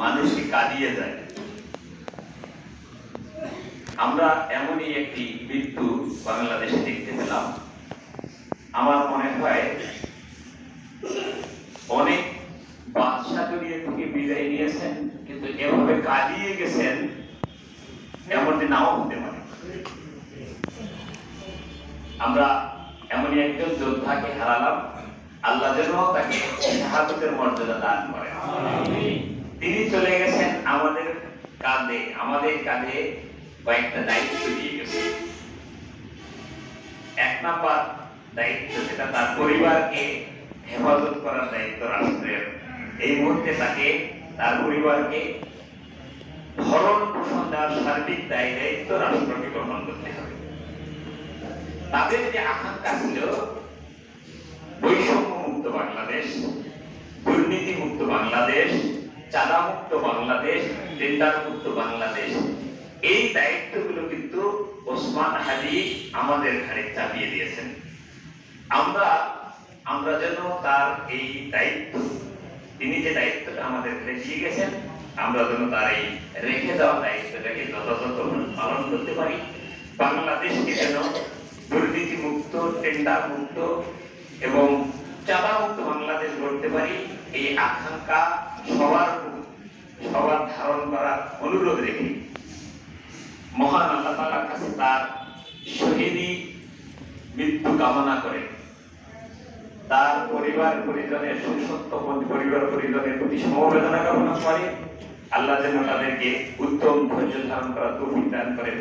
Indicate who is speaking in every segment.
Speaker 1: মানুষকে কাঁদিয়ে যায়। আমরা এমনই একটি মৃত্যু বাংলাদেশে দেখতে পেলাম। আমার মনে হয় অনেক বাদশাহ দুনিয়া থেকে বিদায় নিয়েছেন, কিন্তু এভাবে কাঁদিয়ে গেছেন এমনটি নাও হতে পারে। আমরা এমনই একজন যোদ্ধাকে হারালাম, আল্লাহ যেন তাকে শাহাদাতের মর্যাদা দান করেন। তিনি চলে গেছেন আমাদের কাঁধে কয়েকটা দায়িত্ব দিয়ে গেছেন। এক নাম্বার দায়িত্ব, সেটা তার পরিবারকে হেফাজত করার দায়িত্ব রাষ্ট্রের। এই মুহূর্তে তাকে তার পরিবারকে ভরণ পোষণ দেওয়ার সার্বিক দায়িত্ব রাষ্ট্রকে গ্রহণ করতে হবে। তাদের যে আকাঙ্ক্ষা ছিল বৈষম্য মুক্ত বাংলাদেশ, দুর্নীতি মুক্ত বাংলাদেশ, চাঁদা মুক্ত বাংলাদেশ, টেন্ডার মুক্ত বাংলাদেশ, এই দায়িত্বগুলো কিন্তু ওসমান হাদি আমাদের ঘাড়ে চাপিয়ে দিয়েছেন। আমরা যেন তার এই দায়িত্ব, তিনি যে দায়িত্বটা আমাদের ঘাড়ে দিয়ে গেছেন, আমরা যেন তার এই রেখে যাওয়া দায়িত্বটাকে যথাযথ পালন করতে পারি। বাংলাদেশকে যেন দুর্নীতি মুক্ত, টেন্ডার মুক্ত এবং চাঁদা মুক্ত বাংলাদেশ গড়তে পারি, এই আকাঙ্ক্ষা সবার ধারণ করার অনুরোধ রেখে মহান আল্লাহ তাআলার কাছে তার শহীদি মৃত্যু কামনা করে তার পরিবার পরিজনের প্রতি সমবেদনা কামনা করে। আল্লাহ যেন তাদেরকে উত্তম ধৈর্য ধারণ করার তৌফিক দান করেন।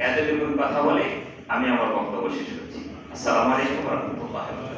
Speaker 1: এতটুকু কথা বলে আমি আমার বক্তব্য শেষ করছি। আসসালামু আলাইকুম ওয়া রাহমাতুল্লাহি ওয়া বারাকাতুহু।